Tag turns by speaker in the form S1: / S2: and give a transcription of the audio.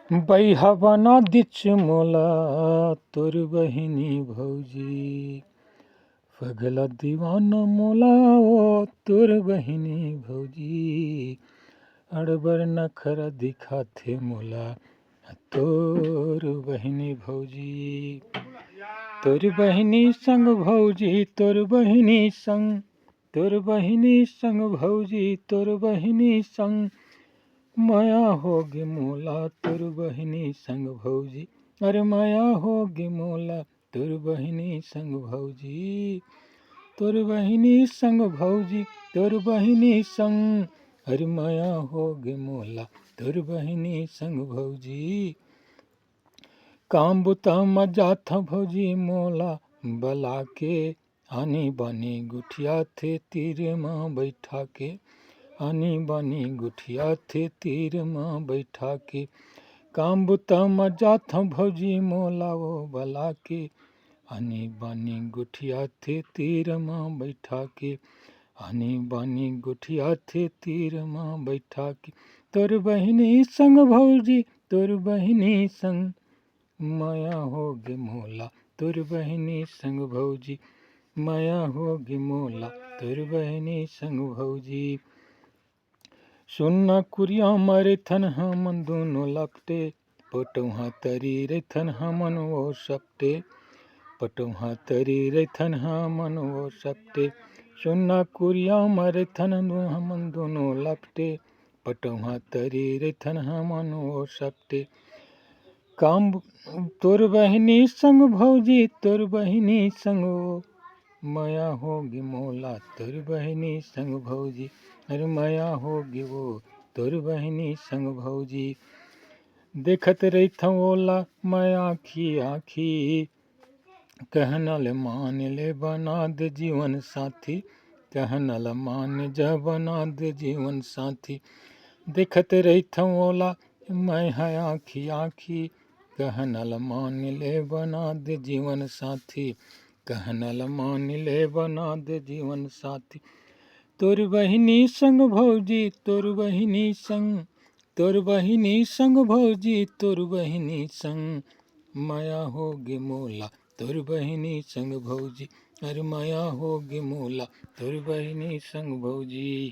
S1: बैहाबना दिच मोला तोर बहिनी भौजी, पगला दीवाना मोला ओ तोर बहिनी भौजी, अड़बर नखरा दिखाथे मोला तोर बहिनी भौजी। तोर बहिनी संग भौजी तोर बहिनी संग, तोर बहिनी संग भौजी तोर बहिनी संग, माया होगे मोला तोर बहिनी संग भौजी, अरे माया होगे मोला तोर बहिनी संग भौजी। तोर बहिनी संग भौजी तोर बहिनी संग, अरे माया होगे मोला तोर बहिनी संग भौजी। काम बुता मजा था भौजी मोला बला के, आनी बानी गुठिया थे तीर माँ बैठा के, आनी बानी गुठिया थे तीर माँ बैठा के। काम बुता मजा था भौजी मोला वो बला के, आनी बानी गुठिया थे तीर माँ बैठा के, आनी बानी गुठिया थे तीर माँ बैठा के। तोर बहिनी संग भौजी तोर बहिनी संग, माया होगे मोला तोर बहिनी संग भौजी, माया होगे मोला तोर बहिनी संग भौजी। सुन्ना कुरिया मारे थन हमन दोनों लपटे, पटौहा तरी रे थन हमन वो सपटे, पटौहा तरी रे थन हमन वो सपटे। सुन्ना कुरिया मारे थन हमन दोनों लपटे, पटौहा तरी रे थन हमन वो सपटे। काम तोर बहिनी संग भौजी तोर बहिनी संग, माया होगी मोला तोर बहिनी संग भौजी, अरे माया होगी वो तोर बहिनी संग भौजी। देखत रहिथन ओला मैं आखी आखी, कहनल मान ले बना दे जीवन साथी, कहनल मान जा बना दे जीवन साथी। देखत रहिथन ओला मैं है आखी आखी, कहनल मान ले बना दे जीवन साथी, कहनल मान ले बना दे जीवन साथी। तोर बहिनी संग भौजी तोर बहिनी संग, तोर बहिनी संग भौजी तोर बहिनी संग, माया होगे मोला तोर बहिनी संग भौजी, अरे माया होगे मोला तोर बहिनी संग भौजी।